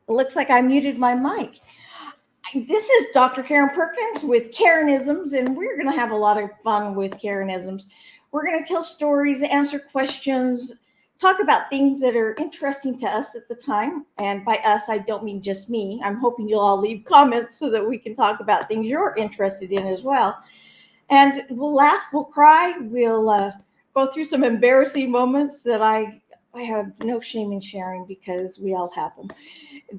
It looks like I muted my mic. This is Dr. Karen Perkins with Karenisms, and we're going to have a lot of fun with Karenisms. We're going to tell stories, answer questions, talk about things that are interesting to us at the time. And by us, I don't mean just me. I'm hoping you'll all leave comments so that we can talk about things you're interested in as well. And we'll laugh, we'll cry, we'll go through some embarrassing moments that I have no shame in sharing because we all have them.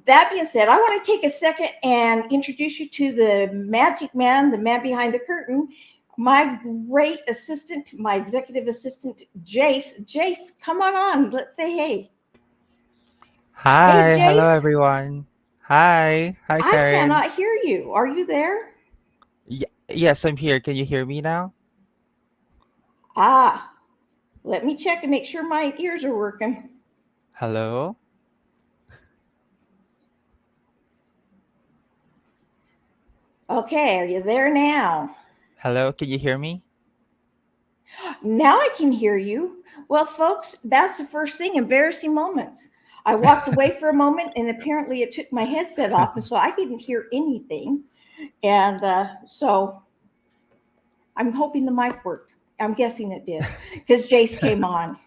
That being said, I want to take a second and introduce you to the magic man, the man behind the curtain, my great assistant, my executive assistant, Jace. Jace, come on. Let's say hey. Hey, Hi, hello Jace. everyone. Hi I Karen. cannot hear you. Are you there? Yes, I'm here. Can you hear me now? Ah, let me check and make sure my ears are working. Hello? Okay, are you there now? Hello, can you hear me? Now I can hear you. Well, folks, that's the first thing, embarrassing moments. I walked away for a moment and apparently it took my headset off, and so I didn't hear anything. And so I'm hoping the mic worked. I'm guessing it did because Jace came on.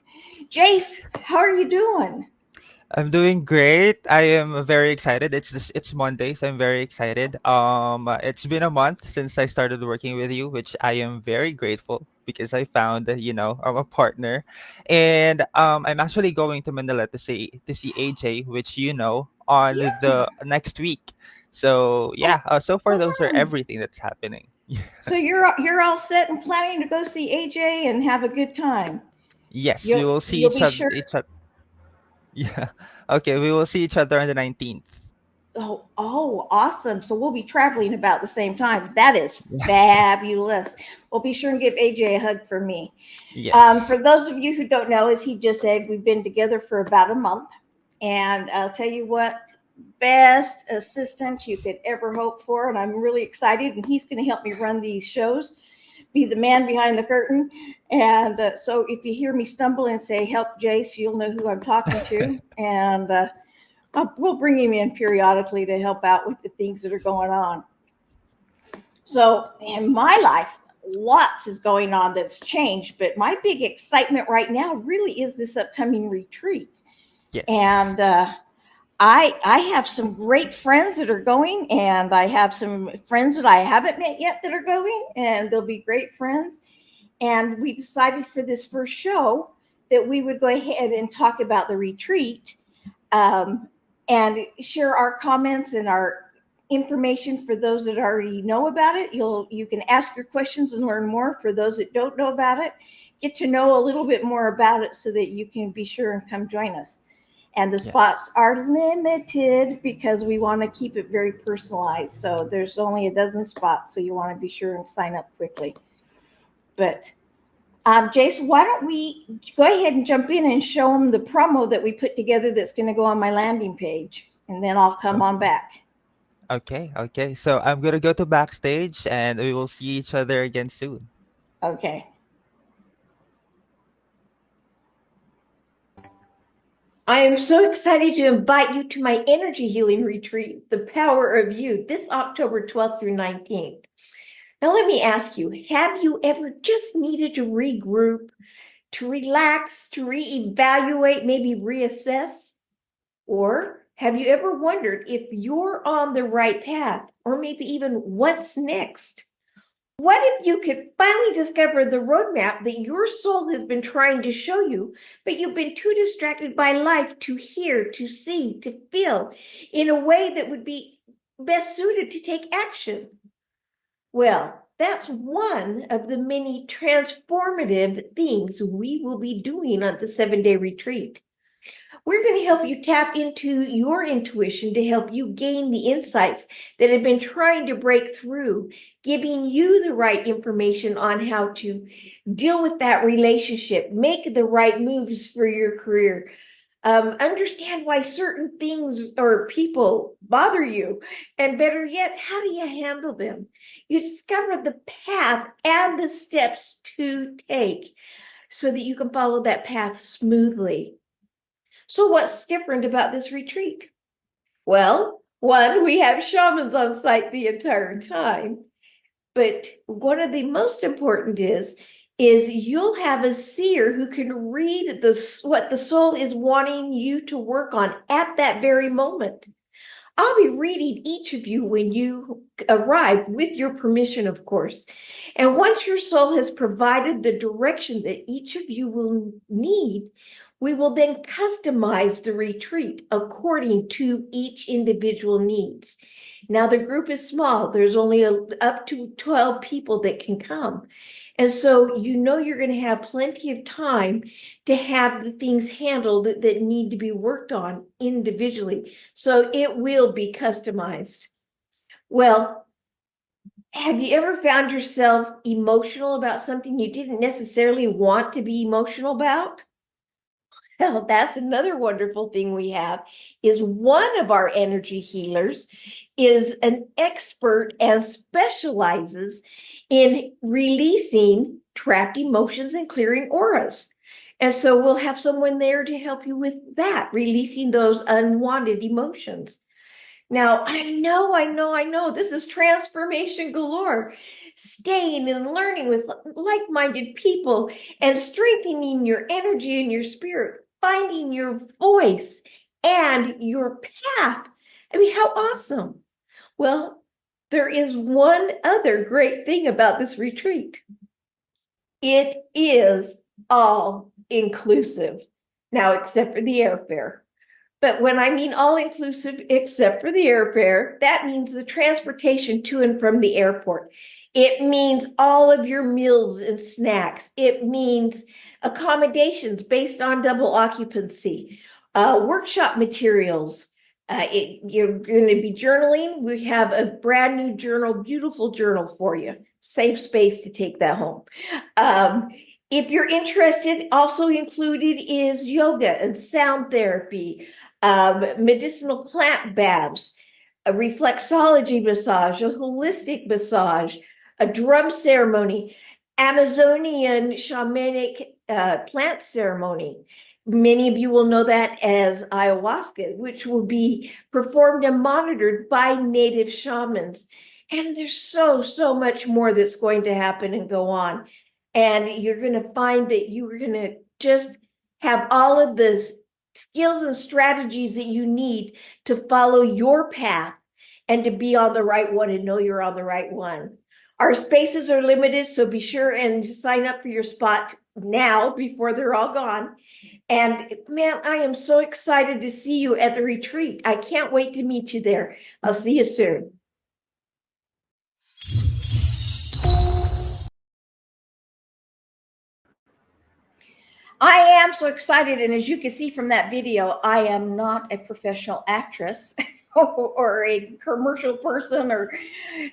Jace, how are you doing? I'm doing great. I am very excited. It's Monday, so I'm very excited. It's been a month since I started working with you, which I am very grateful because I found, a partner. And I'm actually going to Manila to see AJ, which on Yeah, the next week. So oh, yeah, so far those are fun. everything that's happening. So you're all set and planning to go see AJ and have a good time. Yes, we You'll will see you'll each be other. sure. Yeah. Okay, we will see each other on the 19th. Oh, awesome. So we'll be traveling about the same time. That is Yeah. fabulous. Well, be sure and give AJ a hug for me. Yes. For those of you who don't know, as he just said, we've been together for about a month. And I'll tell you what, best assistant you could ever hope for. And I'm really excited. And he's going to help me run these shows, be the man behind the curtain. And so if you hear me stumble and say, help Jace, you'll know who I'm talking to. And we'll bring him in periodically to help out with the things that are going on. So in my life, lots is going on that's changed, but my big excitement right now really is this upcoming retreat. Yes. And I have some great friends that are going, and I have some friends that I haven't met yet that are going, and they'll be great friends. And we decided for this first show that we would go ahead and talk about the retreat, um, and share our comments and our information for those that already know about it. You can ask your questions and learn more. For those that don't know about it, get to know a little bit more about it so that you can be sure and come join us. And the Yes. spots are limited because we want to keep it very personalized. So there's only a dozen spots, so you want to be sure and sign up quickly. But Jason, why don't we go ahead and jump in and show them the promo that we put together that's going to go on my landing page, and then I'll come on Okay. back. Okay. So I'm gonna go to backstage and we will see each other again soon. Okay. I am so excited to invite you to my energy healing retreat, The Power of You, this October 12th through 19th. Now, let me ask you, have you ever just needed to regroup, to relax, to reevaluate, maybe reassess? Or have you ever wondered if you're on the right path, or maybe even what's next? What if you could finally discover the roadmap that your soul has been trying to show you, but you've been too distracted by life to hear, to see, to feel in a way that would be best suited to take action? Well, that's one of the many transformative things we will be doing on the 7 day retreat. We're going to help you tap into your intuition to help you gain the insights that have been trying to break through, giving you the right information on how to deal with that relationship, make the right moves for your career, understand why certain things or people bother you, and better yet, how do you handle them? You discover the path and the steps to take so that you can follow that path smoothly. So, what's different about this retreat? Well, one, we have shamans on site the entire time. But one of the most important is you'll have a seer who can read what the soul is wanting you to work on at that very moment. I'll be reading each of you when you arrive, with your permission, of course. And once your soul has provided the direction that each of you will need, we will then customize the retreat according to each individual needs. Now, the group is small. There's only up to 12 people that can come. And so you're going to have plenty of time to have the things handled that need to be worked on individually. So it will be customized. Well, have you ever found yourself emotional about something you didn't necessarily want to be emotional about? Well, that's another wonderful thing we have is one of our energy healers is an expert and specializes in releasing trapped emotions and clearing auras. And so we'll have someone there to help you with that, releasing those unwanted emotions. Now, I know, this is transformation galore. Staying and learning with like-minded people and strengthening your energy and your spirit, finding your voice and your path. I mean, how awesome. Well, there is one other great thing about this retreat. It is all inclusive. Now, except for the airfare. But when I mean all inclusive, except for the airfare, that means the transportation to and from the airport. It means all of your meals and snacks. It means accommodations based on double occupancy, workshop materials. You're going to be journaling. We have a brand new journal, beautiful journal for you. Save space to take that home. If you're interested, also included is yoga and sound therapy, medicinal plant baths, a reflexology massage, a holistic massage, a drum ceremony, Amazonian shamanic plant ceremony. Many of you will know that as ayahuasca, which will be performed and monitored by native shamans. And there's so much more that's going to happen and go on. And you're going to find that you're going to just have all of the skills and strategies that you need to follow your path and to be on the right one and know you're on the right one. Our spaces are limited, so be sure and sign up for your spot now before they're all gone. And man, I am so excited to see you at the retreat. I can't wait to meet you there. I'll see you soon. I am so excited. And as you can see from that video, I am not a professional actress or a commercial person, or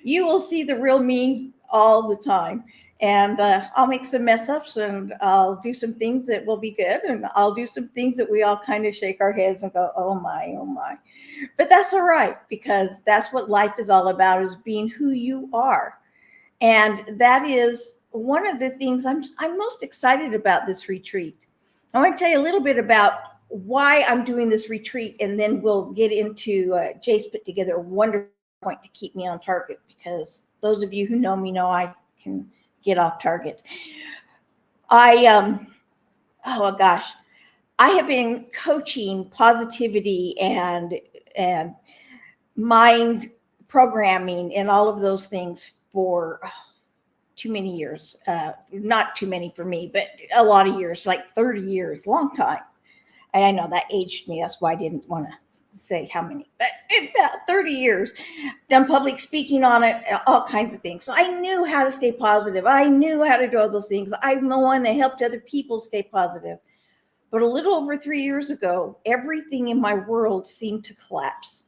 you will see the real me all the time. And I'll make some mess ups and I'll do some things that will be good. And I'll do some things that we all kind of shake our heads and go, oh my, oh my. But that's all right, because that's what life is all about, is being who you are. And that is one of the things I'm most excited about this retreat. I want to tell you a little bit about why I'm doing this retreat, and then we'll get into Jace put together a wonderful point to keep me on target, because those of you who know me know I can get off target. Oh gosh, I have been coaching positivity and mind programming and all of those things for too many years. Not too many for me, but a lot of years, like 30 years, long time. I know that aged me. That's why I didn't want to say how many, but about 30 years. Done public speaking on it, all kinds of things. So I knew how to stay positive. I knew how to do all those things. I'm the one that helped other people stay positive. But a little over 3 years ago, everything in my world seemed to collapse.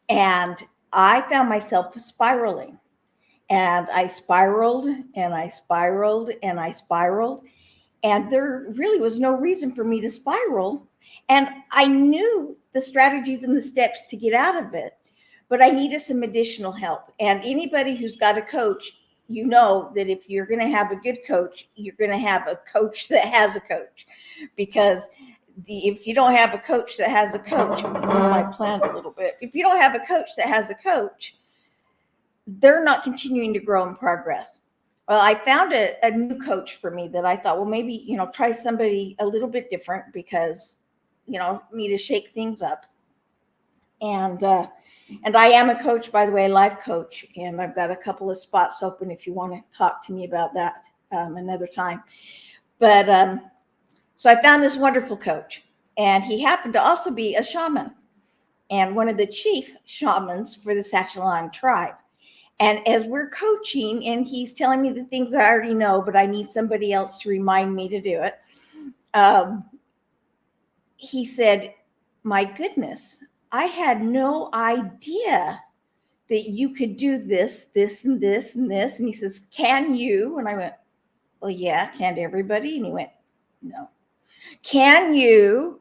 And I found myself spiraling. And I spiraled and I spiraled and I spiraled. And there really was no reason for me to spiral. And I knew the strategies and the steps to get out of it, but I needed some additional help. And anybody who's got a coach, you know that if you're going to have a good coach, you're going to have a coach that has a coach, because if you don't have a coach that has a coach, I'm going to move my plant a little bit. If you don't have a coach that has a coach, they're not continuing to grow and progress. Well, I found a new coach for me that I thought, well, maybe, try somebody a little bit different because, need to shake things up. And I am a coach, by the way, life coach, and I've got a couple of spots open if you want to talk to me about that another time. But so I found this wonderful coach, and he happened to also be a shaman and one of the chief shamans for the Sachelan tribe. And as we're coaching, and he's telling me the things I already know, but I need somebody else to remind me to do it. He said, my goodness, I had no idea that you could do this, this, and this, and this. And he says, can you? And I went, well, yeah, can't everybody? And he went, no. Can you?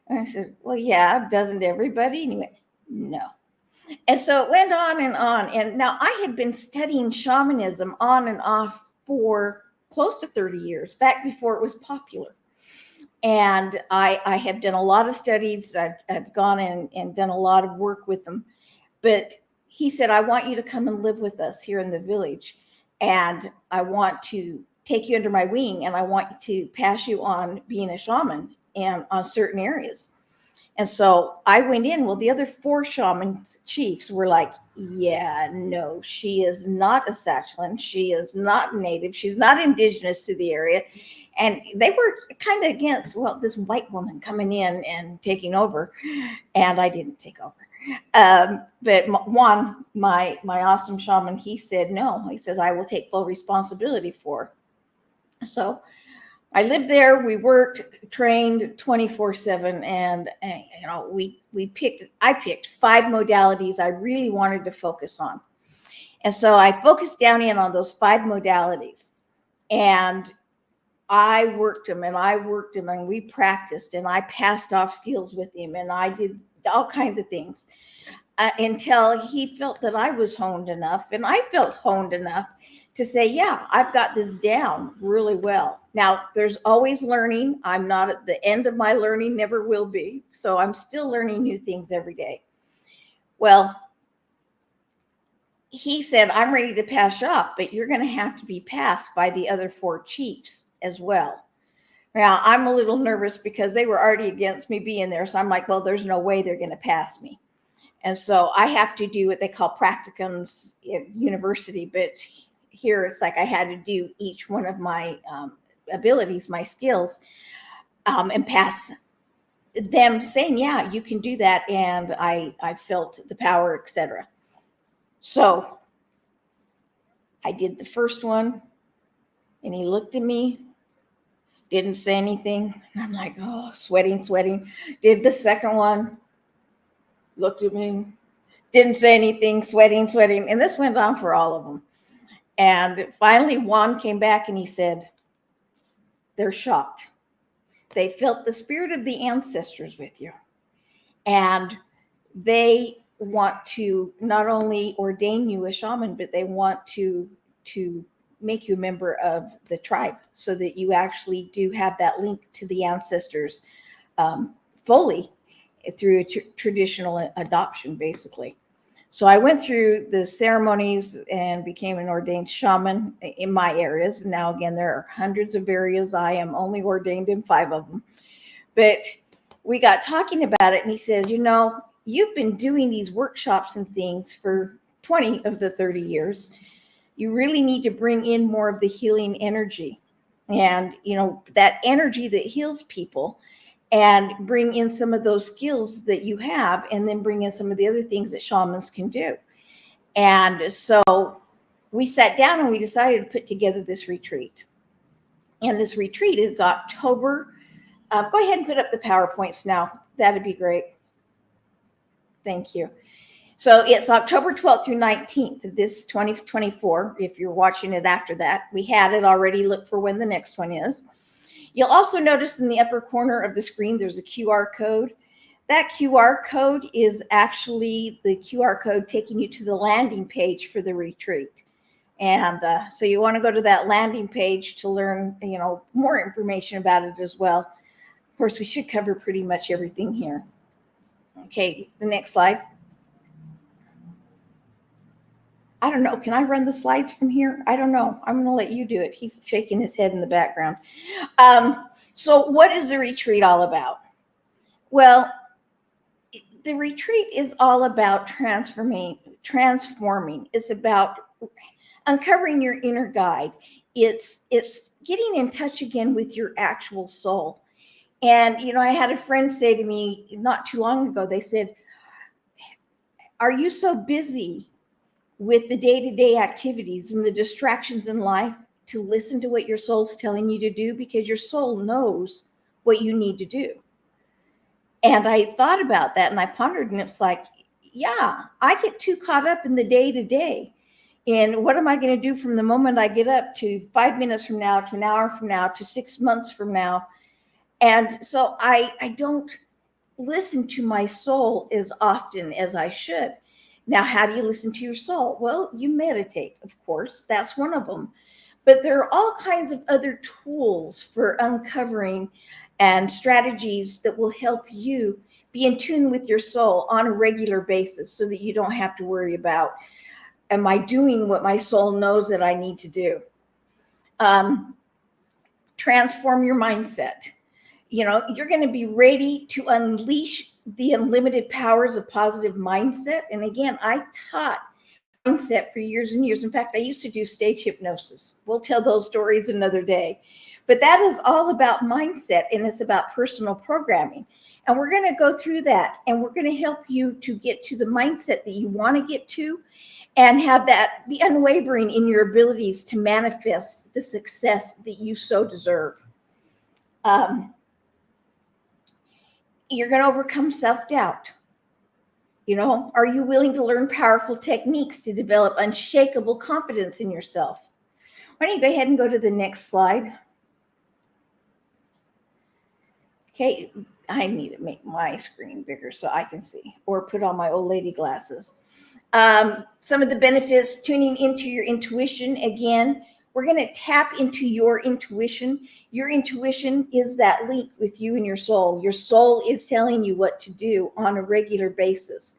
And I said, well, yeah, doesn't everybody? And he went, no. And so it went on and on. And now I had been studying shamanism on and off for close to 30 years, back before it was popular. And I have done a lot of studies. I've gone in and done a lot of work with them. But he said, I want you to come and live with us here in the village. And I want to take you under my wing. And I want to pass you on being a shaman and on certain areas. And so I went in. Well, the other 4 shaman chiefs were like, yeah, no, she is not a Sachelan. She is not native. She's not indigenous to the area. And they were kind of against, well, this white woman coming in and taking over. And I didn't take over. But Juan, my awesome shaman, he said, no. He says, I will take full responsibility for her. So I lived there. We worked, trained 24/7, and I picked 5 modalities I really wanted to focus on, and so I focused down in on those 5 modalities, and I worked them, and we practiced, and I passed off skills with him, and I did all kinds of things until he felt that I was honed enough, and I felt honed enough to say, yeah, I've got this down really well. Now, there's always learning. I'm not at the end of my learning, never will be. So I'm still learning new things every day. Well, he said, I'm ready to pass you off, but you're going to have to be passed by the other 4 chiefs as well. Now, I'm a little nervous because they were already against me being there. So I'm like, well, there's no way they're going to pass me. And so I have to do what they call practicums at university, but here it's like I had to do each one of my abilities, my skills, and pass them saying, yeah, you can do that. And I felt the power, etc. So I did the first one, and he looked at me, didn't say anything. And I'm like, oh, sweating. Did the second one, looked at me, didn't say anything, sweating. And this went on for all of them. And finally, Juan came back and he said, they're shocked. They felt the spirit of the ancestors with you. And they want to not only ordain you a shaman, but they want to make you a member of the tribe so that you actually do have that link to the ancestors fully through a traditional adoption, basically. So I went through the ceremonies and became an ordained shaman in my areas. Now, again, there are hundreds of areas. I am only ordained in 5 of them. But we got talking about it, and he says, you've been doing these workshops and things for 20 of the 30 years. You really need to bring in more of the healing energy and, that energy that heals people, and bring in some of those skills that you have, and then bring in some of the other things that shamans can do. And so we sat down and we decided to put together this retreat. And this retreat is October. Go ahead and put up the PowerPoints now. That'd be great. Thank you. So it's October 12th through 19th of this 2024. If you're watching it after that, we had it already. Look for when the next one is. You'll also notice in the upper corner of the screen, there's a QR code. That QR code is actually the QR code taking you to the landing page for the retreat. And so you want to go to that landing page to learn, more information about it as well. Of course, we should cover pretty much everything here. Okay, the next slide. I don't know. Can I run the slides from here? I don't know. I'm going to let you do it. He's shaking his head in the background. So what is the retreat all about? Well, the retreat is all about transforming. It's about uncovering your inner guide. It's getting in touch again with your actual soul. And, you know, I had a friend say to me not too long ago, they said, are you so busy with the day-to-day activities and the distractions in life to listen to what your soul's telling you to do? Because your soul knows what you need to do. And I thought about that and I pondered, and it's like, yeah, I get too caught up in the day-to-day. And what am I going to do from the moment I get up to 5 minutes from now, to an hour from now, to 6 months from now? And so I don't listen to my soul as often as I should. Now, how do you listen to your soul? Well, you meditate, of course. That's one of them. But there are all kinds of other tools for uncovering and strategies that will help you be in tune with your soul on a regular basis so that you don't have to worry about, am I doing what my soul knows that I need to do? Transform your mindset. You know, you're going to be ready to unleash the unlimited powers of positive mindset. And again, I taught mindset for years and years. In fact, I used to do stage hypnosis. We'll tell those stories another day. But that is all about mindset, and it's about personal programming. And we're going to go through that, and we're going to help you to get to the mindset that you want to get to and have that be unwavering in your abilities to manifest the success that you so deserve. You're going to overcome self-doubt. You know, are you willing to learn powerful techniques to develop unshakable confidence in yourself? Why don't you go ahead and go to the next slide? Okay, I need to make my screen bigger so I can see, or put on my old lady glasses. Some of the benefits, tuning into your intuition. Again, we're going to tap into your intuition. Your intuition is that link with you and your soul. Your soul is telling you what to do on a regular basis.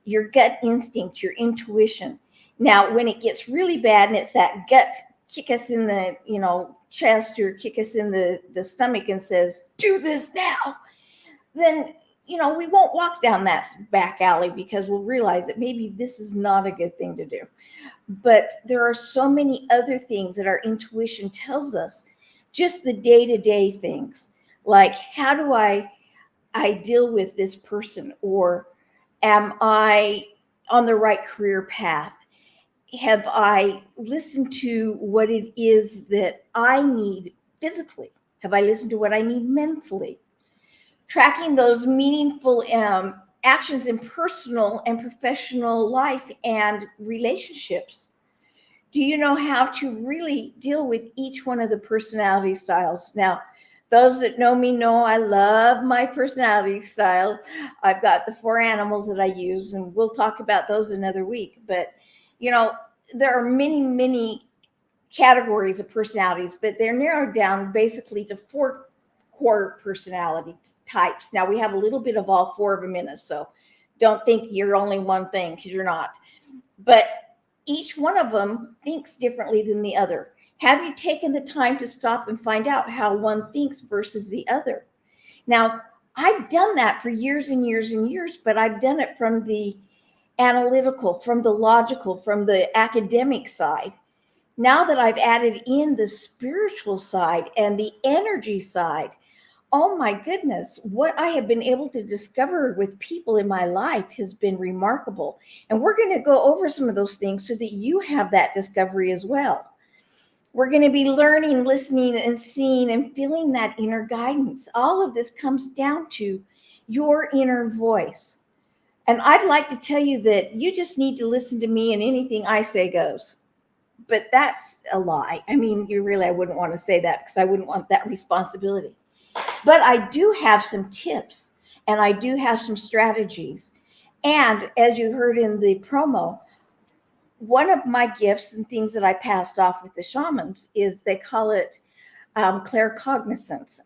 Your gut instinct, your intuition. Now, when it gets really bad and it's that gut kick us in the, chest or kick us in the stomach and says, do this now, then, we won't walk down that back alley because we'll realize that maybe this is not a good thing to do. But there are so many other things that our intuition tells us, just the day-to-day things, like how do I deal with this person, or am I on the right career path? Have I listened to what it is that I need physically? Have I listened to what I need mentally? Tracking those meaningful actions in personal and professional life and relationships. Do you know how to really deal with each one of the personality styles? Now, those that know me know I love my personality style. I've got the 4 animals that I use, and we'll talk about those another week. But, there are many, many categories of personalities, but they're narrowed down basically to 4 core personality types. Now, we have a little bit of all 4 of them in us, so don't think you're only one thing, because you're not. But each one of them thinks differently than the other. Have you taken the time to stop and find out how one thinks versus the other? Now, I've done that for years and years and years, but I've done it from the analytical, from the logical, from the academic side. Now that I've added in the spiritual side and the energy side, oh my goodness, what I have been able to discover with people in my life has been remarkable. And we're going to go over some of those things so that you have that discovery as well. We're going to be learning, listening, and seeing and feeling that inner guidance. All of this comes down to your inner voice. And I'd like to tell you that you just need to listen to me, and anything I say goes. But that's a lie. I mean, I wouldn't want to say that, because I wouldn't want that responsibility. But I do have some tips, and I do have some strategies. And as you heard in the promo, one of my gifts and things that I passed off with the shamans is, they call it claircognizance.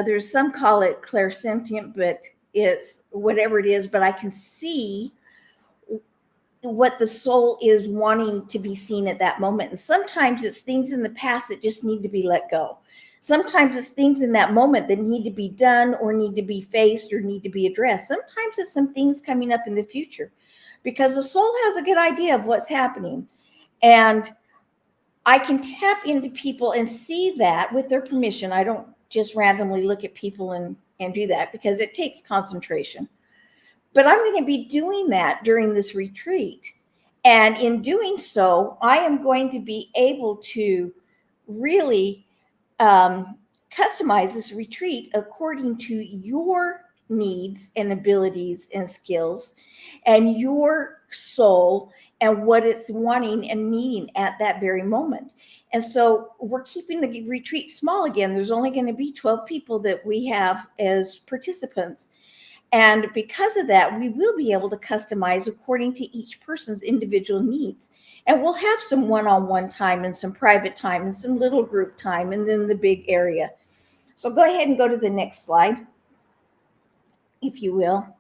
There's some call it clairsentient, but it's whatever it is, but I can see what the soul is wanting to be seen at that moment. And sometimes it's things in the past that just need to be let go. Sometimes it's things in that moment that need to be done or need to be faced or need to be addressed. Sometimes it's some things coming up in the future because the soul has a good idea of what's happening. And I can tap into people and see that with their permission. I don't just randomly look at people and do that because it takes concentration. But I'm going to be doing that during this retreat. And in doing so, I am going to be able to really customize this retreat according to your needs and abilities and skills and your soul and what it's wanting and needing at that very moment. And so we're keeping the retreat small again. There's only going to be 12 people that we have as participants. And because of that, we will be able to customize according to each person's individual needs. And we'll have some one-on-one time and some private time and some little group time and then the big area. So go ahead and go to the next slide, if you will.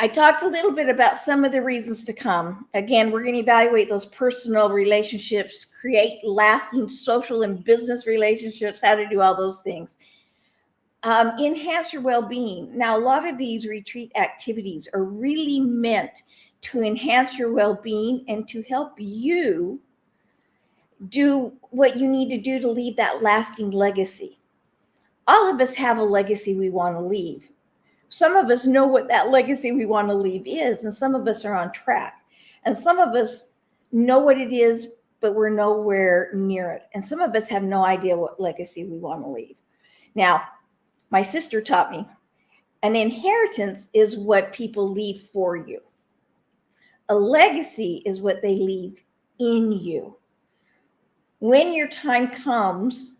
I talked a little bit about some of the reasons to come. Again, we're going to evaluate those personal relationships, create lasting social and business relationships, how to do all those things. Enhance your well-being. Now, a lot of these retreat activities are really meant to enhance your well-being and to help you do what you need to do to leave that lasting legacy. All of us have a legacy we want to leave. Some of us know what that legacy we want to leave is, and some of us are on track. And some of us know what it is, but we're nowhere near it. And some of us have no idea what legacy we want to leave. Now, my sister taught me an inheritance is what people leave for you. A legacy is what they leave in you. When your time comes,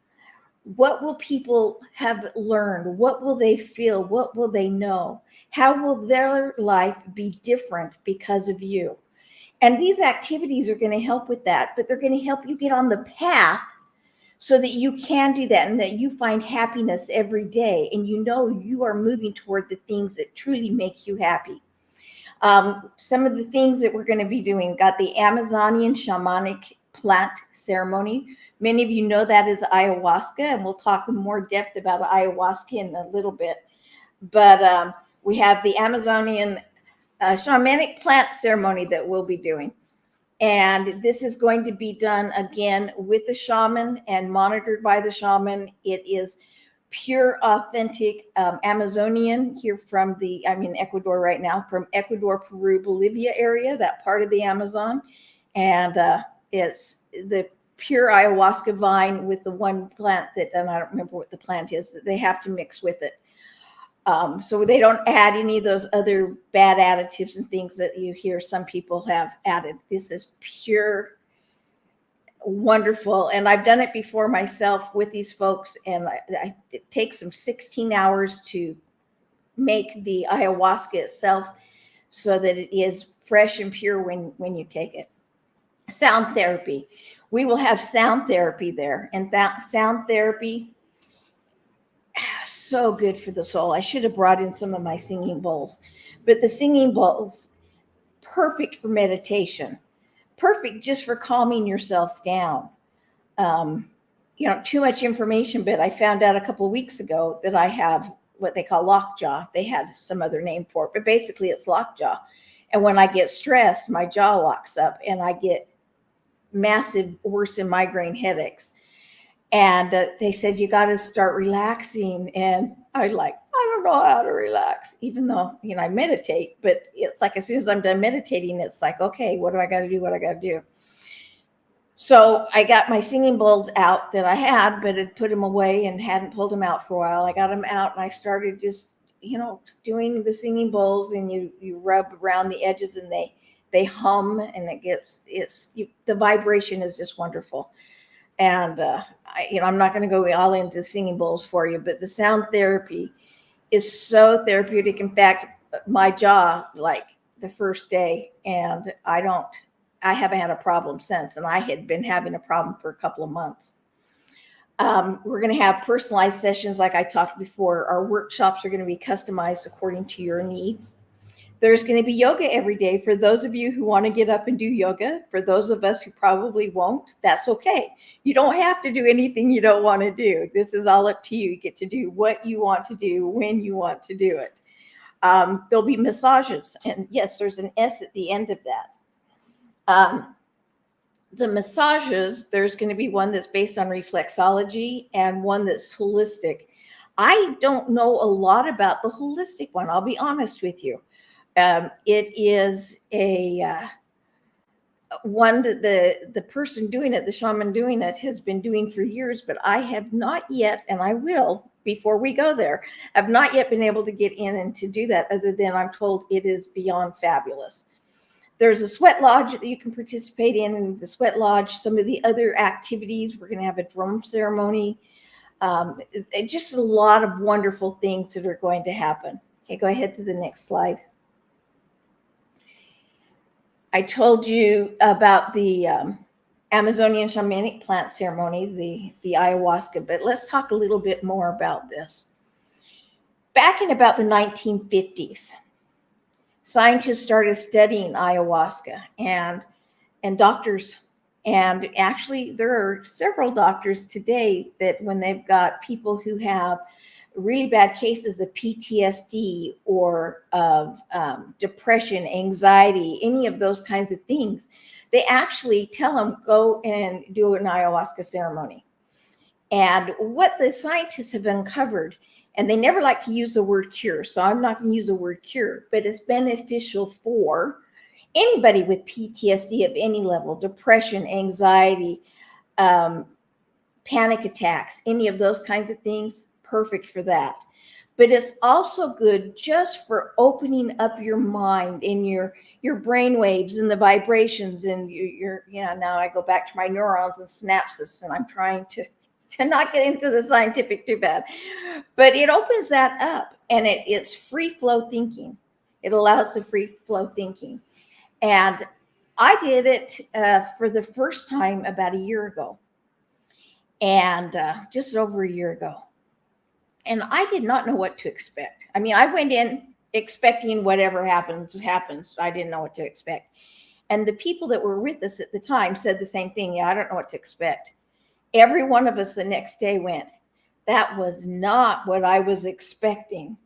what will people have learned? What will they feel? What will they know? How will their life be different because of you? And these activities are going to help with that, but they're going to help you get on the path so that you can do that and that you find happiness every day and you know you are moving toward the things that truly make you happy. Some of the things that we're going to be doing, got the Amazonian shamanic plant ceremony. Many of you know that is ayahuasca, and we'll talk in more depth about ayahuasca in a little bit. But we have the Amazonian shamanic plant ceremony that we'll be doing. And this is going to be done again with the shaman and monitored by the shaman. It is pure, authentic Amazonian here from I'm in Ecuador right now, from Ecuador, Peru, Bolivia area, that part of the Amazon. And it's the pure ayahuasca vine with the one plant that, and I don't remember what the plant is, that they have to mix with it. So they don't add any of those other bad additives and things that you hear some people have added. This is pure, wonderful. And I've done it before myself with these folks. And it takes them 16 hours to make the ayahuasca itself so that it is fresh and pure when you take it. Sound therapy. We will have sound therapy there. And that sound therapy, so good for the soul. I should have brought in some of my singing bowls, but the singing bowls, perfect for meditation, perfect just for calming yourself down. Too much information, but I found out a couple of weeks ago that I have what they call lockjaw. They had some other name for it, but basically it's lockjaw. And when I get stressed, my jaw locks up and I get massive, worse than migraine headaches. And they said, you got to start relaxing. And I don't know how to relax, even though, I meditate. But it's like as soon as I'm done meditating, it's like, okay, what do I got to do? What I got to do? So I got my singing bowls out that I had, but had put them away and hadn't pulled them out for a while. I got them out and I started just, doing the singing bowls, and you rub around the edges and they hum, and the vibration is just wonderful. And, I'm not going to go all into singing bowls for you, but the sound therapy is so therapeutic. In fact, my jaw, like the first day, and I haven't had a problem since. And I had been having a problem for a couple of months. We're going to have personalized sessions like I talked before. Our workshops are going to be customized according to your needs. There's going to be yoga every day for those of you who want to get up and do yoga. For those of us who probably won't, that's okay. You don't have to do anything you don't want to do. This is all up to you. You get to do what you want to do when you want to do it. There'll be massages. And yes, there's an S at the end of that. The massages, there's going to be one that's based on reflexology and one that's holistic. I don't know a lot about the holistic one. I'll be honest with you. It is a one that the person doing it, the shaman doing it, has been doing for years, but I have not yet, and I will before we go there, have not yet been able to get in and to do that, other than I'm told it is beyond fabulous. There's a sweat lodge that you can participate in the sweat lodge. Some of the other activities, we're going to have a drum ceremony. Just a lot of wonderful things that are going to happen. Okay, go ahead to the next slide. I told you about the Amazonian shamanic plant ceremony, the ayahuasca, but let's talk a little bit more about this. Back in about the 1950s, scientists started studying ayahuasca and doctors, and actually there are several doctors today that when they've got people who have really bad cases of PTSD or of depression, anxiety, any of those kinds of things, they actually tell them, go and do an ayahuasca ceremony. And what the scientists have uncovered, and they never like to use the word cure, so I'm not going to use the word cure, but it's beneficial for anybody with PTSD of any level, depression, anxiety, panic attacks, any of those kinds of things, perfect for that. But it's also good just for opening up your mind and your brain waves and the vibrations and your now I go back to my neurons and synapses, and I'm trying to not get into the scientific too bad, but it opens that up, and it is free flow thinking. It allows the free flow thinking. And I did it for the first time about a year ago, and just over a year ago. And I did not know what to expect. I mean, I went in expecting whatever happens. I didn't know what to expect. And the people that were with us at the time said the same thing. Yeah, I don't know what to expect. Every one of us the next day went, that was not what I was expecting,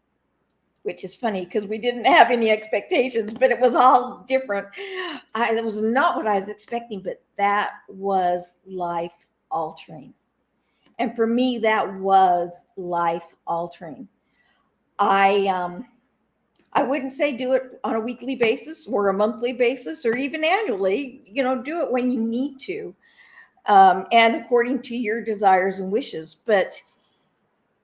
which is funny because we didn't have any expectations, but it was all different. It was not what I was expecting, but that was life altering. And for me, that was life altering. I wouldn't say do it on a weekly basis or a monthly basis or even annually. Do it when you need to, and according to your desires and wishes. But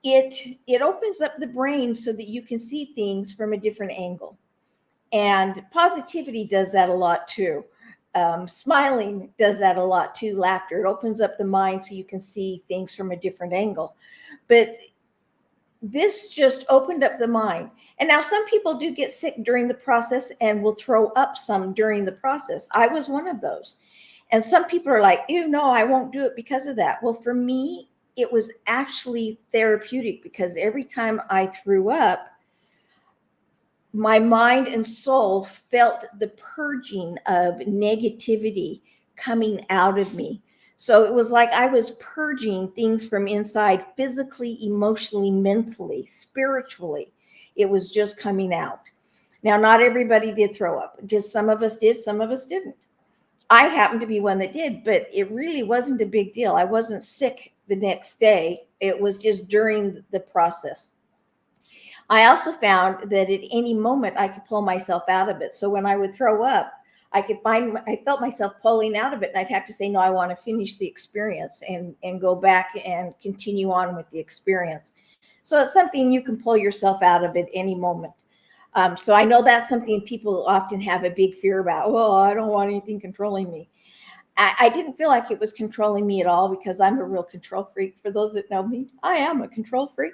it opens up the brain so that you can see things from a different angle. And positivity does that a lot too. Smiling does that a lot too. Laughter, it opens up the mind so you can see things from a different angle. But this just opened up the mind. And now some people do get sick during the process and will throw up some during the process. I was one of those. And some people are like, ew, no, I won't do it because of that. Well, for me, it was actually therapeutic, because every time I threw up, my mind and soul felt the purging of negativity coming out of me. So it was like I was purging things from inside, physically, emotionally, mentally, spiritually. It was just coming out. Now, not everybody did throw up. Just some of us did, some of us didn't. I happened to be one that did, but it really wasn't a big deal. I wasn't sick the next day. It was just during the process. I also found that at any moment I could pull myself out of it. So when I would throw up, I felt myself pulling out of it, and I'd have to say, no, I want to finish the experience and go back and continue on with the experience. So it's something you can pull yourself out of at any moment. So I know that's something people often have a big fear about. Well, I don't want anything controlling me. I didn't feel like it was controlling me at all, because I'm a real control freak. For those that know me, I am a control freak.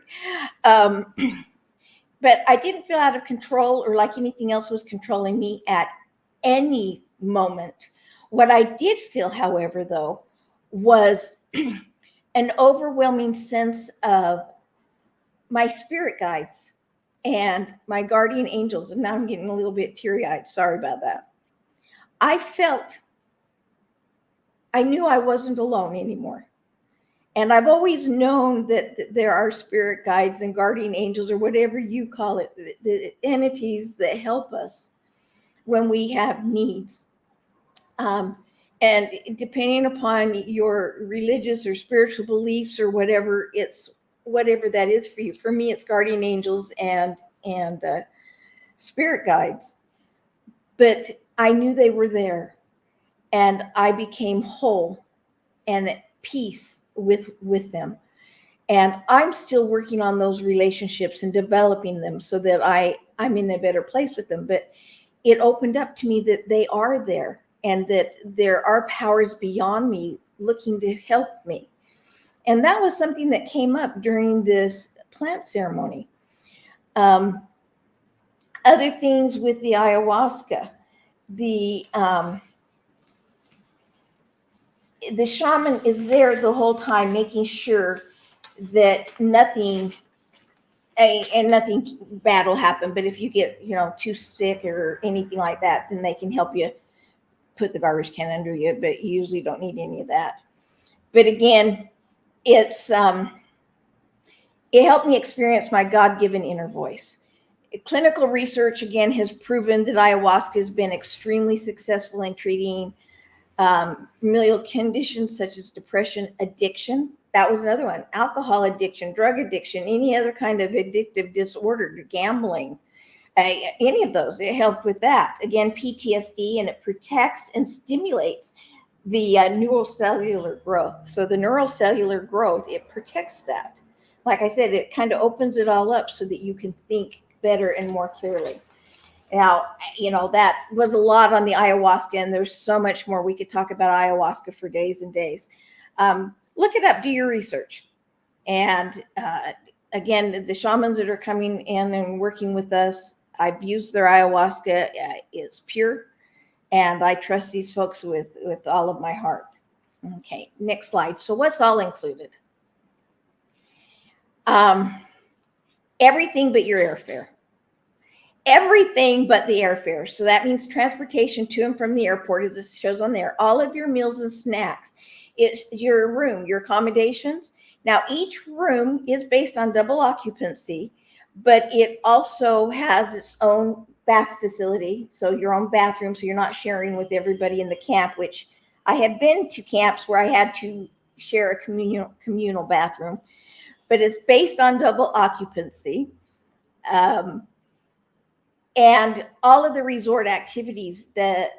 But I didn't feel out of control or like anything else was controlling me at any moment. What I did feel, however, though, was an overwhelming sense of my spirit guides and my guardian angels. And now I'm getting a little bit teary-eyed. Sorry about that. I knew I wasn't alone anymore. And I've always known that there are spirit guides and guardian angels, or whatever you call it, the entities that help us when we have needs. And depending upon your religious or spiritual beliefs or whatever that is for you. For me, it's guardian angels and spirit guides. But I knew they were there, and I became whole and at peace with them. And I'm still working on those relationships and developing them so that I'm in a better place with them. But it opened up to me that they are there, and that there are powers beyond me looking to help me. And that was something that came up during this plant ceremony. Other things with the ayahuasca, the shaman is there the whole time, making sure that nothing bad will happen. But if you get, too sick or anything like that, then they can help you put the garbage can under you, but you usually don't need any of that. But again, it helped me experience my God-given inner voice. Clinical research, again, has proven that ayahuasca has been extremely successful in treating familial conditions such as depression, addiction. That was another one. Alcohol addiction, drug addiction, any other kind of addictive disorder, gambling, any of those. It helped with that. Again, PTSD, and it protects and stimulates the neurocellular growth. So the neurocellular growth, it protects that. Like I said, it kind of opens it all up so that you can think better and more clearly. Now, that was a lot on the ayahuasca, and there's so much more. We could talk about ayahuasca for days and days. Look it up, do your research. And again, the shamans that are coming in and working with us, I've used their ayahuasca. It's pure, and I trust these folks with all of my heart. Okay, next slide. So what's all included? Everything but your airfare. Everything but the airfare. So that means transportation to and from the airport, as it shows on there. All of your meals and snacks. It's your room, your accommodations. Now, each room is based on double occupancy, but it also has its own bath facility. So your own bathroom, so you're not sharing with everybody in the camp, which I have been to camps where I had to share a communal bathroom. But it's based on double occupancy. And all of the resort activities, the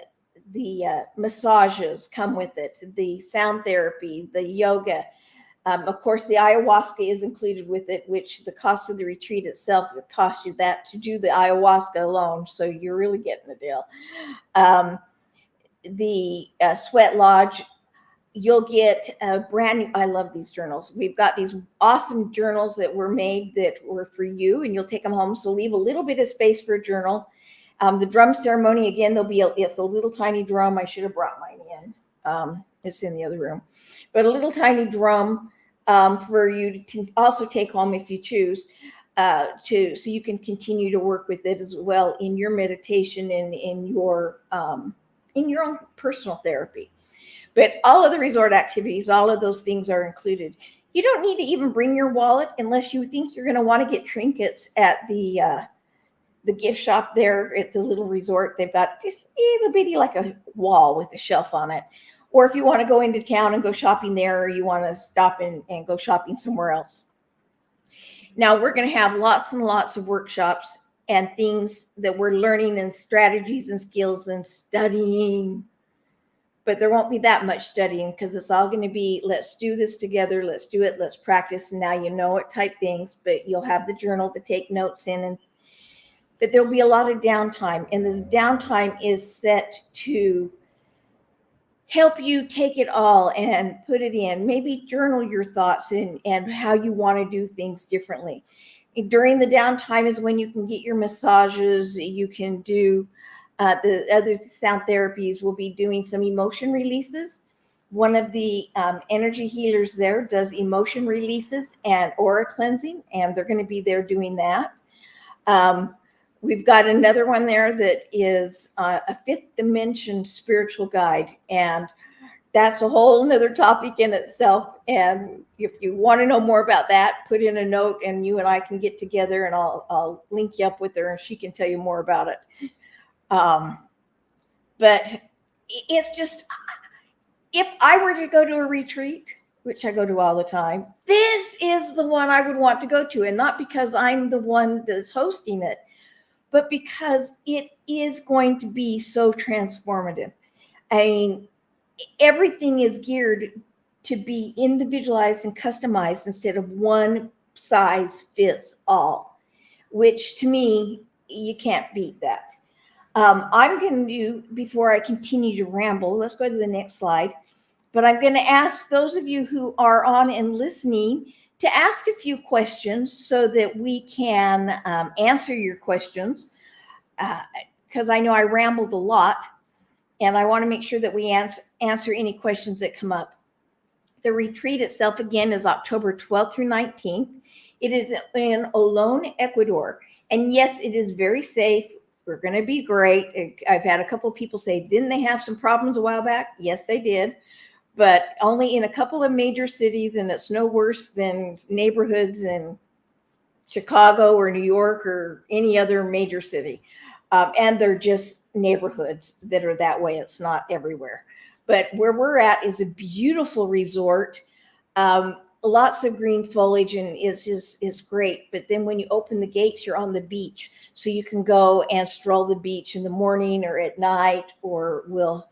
massages come with it, the sound therapy, the yoga. Of course, the ayahuasca is included with it, which the cost of the retreat itself would cost you that to do the ayahuasca alone. So you're really getting the deal. The sweat lodge, you'll get a brand new, I love these journals. We've got these awesome journals that were made that were for you, and you'll take them home. So leave a little bit of space for a journal. The drum ceremony, again, it's a little tiny drum. I should have brought mine in. It's in the other room. But a little tiny drum for you to also take home if you choose, so you can continue to work with it as well in your meditation and in your own personal therapy. But all of the resort activities, all of those things are included. You don't need to even bring your wallet unless you think you're going to want to get trinkets at the gift shop there at the little resort. They've got just itty bitty like a wall with a shelf on it. Or if you want to go into town and go shopping there, or you want to stop and go shopping somewhere else. Now, we're going to have lots and lots of workshops and things that we're learning, and strategies and skills and studying. But there won't be that much studying, because it's all going to be, let's do this together, let's do it, let's practice, and now you know it type things. But you'll have the journal to take notes in. But there'll be a lot of downtime, and this downtime is set to help you take it all and put it in. Maybe journal your thoughts and how you want to do things differently. During the downtime is when you can get your massages, you can do the other sound therapies. Will be doing some emotion releases. One of the energy healers there does emotion releases and aura cleansing, and they're going to be there doing that. We've got another one there that is a fifth dimension spiritual guide, and that's a whole nother topic in itself. And if you want to know more about that, put in a note and you and I can get together, and I'll link you up with her and she can tell you more about it. But it's just, if I were to go to a retreat, which I go to all the time, this is the one I would want to go to. And not because I'm the one that's hosting it, but because it is going to be so transformative. I mean, everything is geared to be individualized and customized instead of one size fits all, which to me, you can't beat that. I'm going to, before I continue to ramble, let's go to the next slide. But I'm going to ask those of you who are on and listening to ask a few questions so that we can answer your questions, because I know I rambled a lot, and I want to make sure that we answer any questions that come up. The retreat itself, again, is October 12th through 19th. It is in Olón, Ecuador. And yes, it is very safe. We're going to be great. I've had a couple of people say, didn't they have some problems a while back? Yes, they did. But only in a couple of major cities, and it's no worse than neighborhoods in Chicago or New York or any other major city. And they're just neighborhoods that are that way. It's not everywhere. But where we're at is a beautiful resort. Lots of green foliage, and it's great. But then when you open the gates, you're on the beach. So you can go and stroll the beach in the morning or at night, or we'll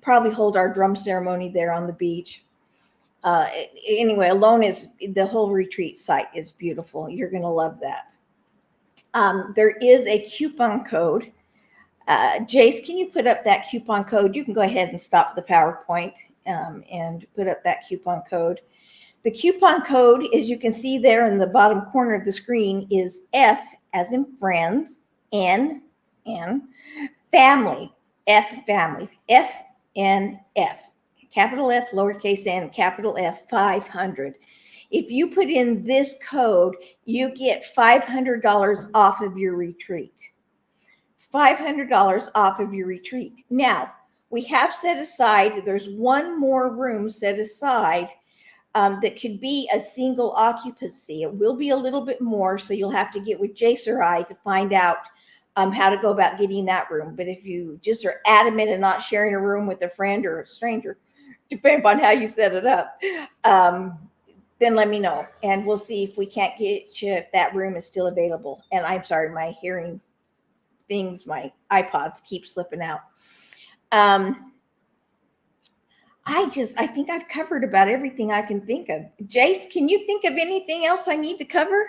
probably hold our drum ceremony there on the beach. Anyway, Olón is, the whole retreat site is beautiful. You're going to love that. There is a coupon code. Jace, can you put up that coupon code? You can go ahead and stop the PowerPoint and put up that coupon code. The coupon code, as you can see there in the bottom corner of the screen, is F as in friends, N, family, F family, FNF, capital F, lowercase n, capital F, 500. If you put in this code, you get $500 off of your retreat. $500 off of your retreat. Now, we have set aside, there's one more room set aside that could be a single occupancy. It will be a little bit more, so you'll have to get with Jace or I to find out how to go about getting that room. But if you just are adamant and not sharing a room with a friend or a stranger, depending upon how you set it up, then let me know. And we'll see if we can't get you, if that room is still available. And I'm sorry, my hearing things, my iPods keep slipping out. I think I've covered about everything I can think of. Jace, can you think of anything else I need to cover?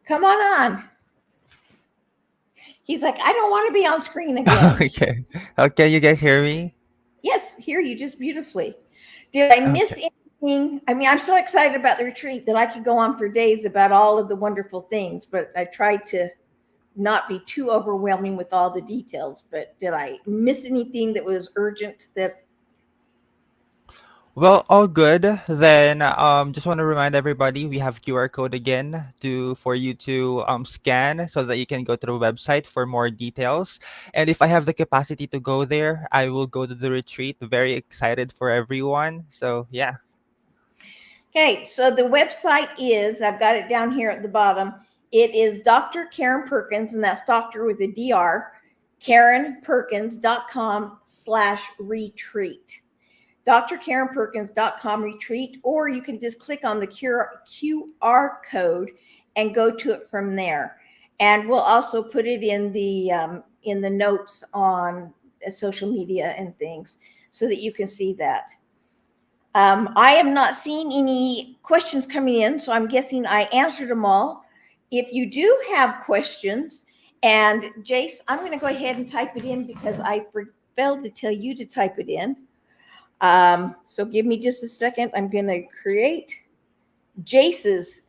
Come on. He's like, I don't want to be on screen again. Okay. Okay, you guys hear me? Yes, hear you just beautifully. Did I miss Okay. anything? I mean, I'm so excited about the retreat that I could go on for days about all of the wonderful things, but I tried to not be too overwhelming with all the details. But did I miss anything that was urgent? That Well, all good. Then just want to remind everybody we have QR code again for you to scan so that you can go to the website for more details. And if I have the capacity to go there, I will go to the retreat. Very excited for everyone. So yeah. okay? So the website is, I've got it down here at the bottom. It is Dr. Karen Perkins, and that's doctor with a DR, KarenPerkins.com/retreat. drkarenperkins.com retreat, or you can just click on the QR code and go to it from there. And we'll also put it in the notes on social media and things so that you can see that. I am not seeing any questions coming in, so I'm guessing I answered them all. If you do have questions, and Jace, I'm going to go ahead and type it in because I failed to tell you to type it in. So give me just a second. I'm going to create Jace's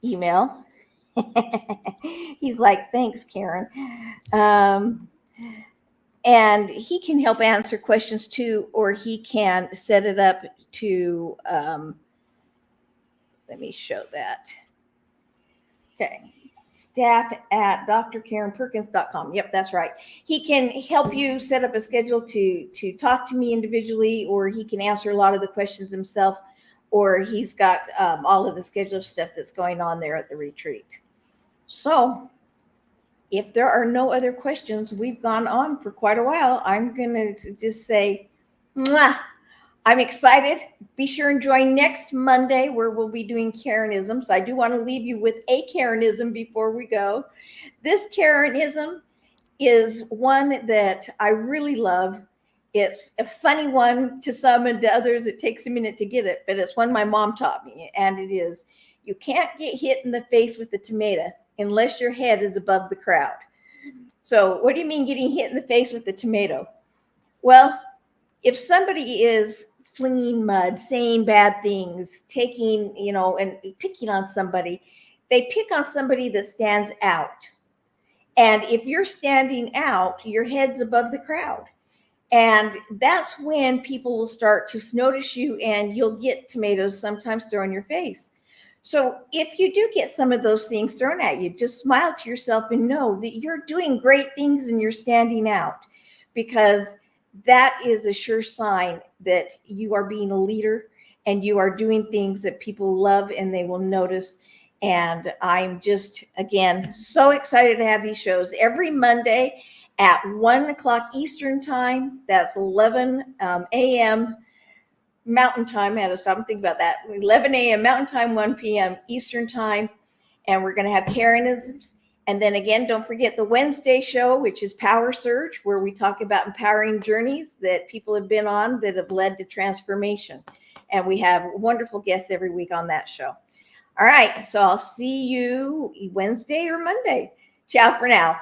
email. He's like, thanks, Karen. And he can help answer questions too, or he can set it up to, let me show that. Okay. Staff at drkarenperkins.com. Yep, that's right. He can help you set up a schedule to talk to me individually, or he can answer a lot of the questions himself, or he's got all of the schedule stuff that's going on there at the retreat. So if there are no other questions, we've gone on for quite a while. I'm going to just say, mwah, I'm excited. Be sure and join next Monday where we'll be doing Karenisms. I do want to leave you with a Karenism before we go. This Karenism is one that I really love. It's a funny one to some, and to others it takes a minute to get it, but it's one my mom taught me, and it is, you can't get hit in the face with a tomato unless your head is above the crowd. So what do you mean getting hit in the face with a tomato? Well, if somebody is flinging mud, saying bad things, taking, and picking on somebody, they pick on somebody that stands out. And if you're standing out, your head's above the crowd. And that's when people will start to notice you, and you'll get tomatoes sometimes thrown in your face. So if you do get some of those things thrown at you, just smile to yourself and know that you're doing great things and you're standing out, because that is a sure sign that you are being a leader and you are doing things that people love and they will notice. And I'm just, again, so excited to have these shows every Monday at 1 o'clock Eastern time. That's 11 a.m. Mountain time. I had to stop and think about that. 11 a.m. Mountain time, 1 p.m. Eastern time. And we're going to have Karenisms. And then again, don't forget the Wednesday show, which is Power Surge, where we talk about empowering journeys that people have been on that have led to transformation. And we have wonderful guests every week on that show. All right. So I'll see you Wednesday or Monday. Ciao for now.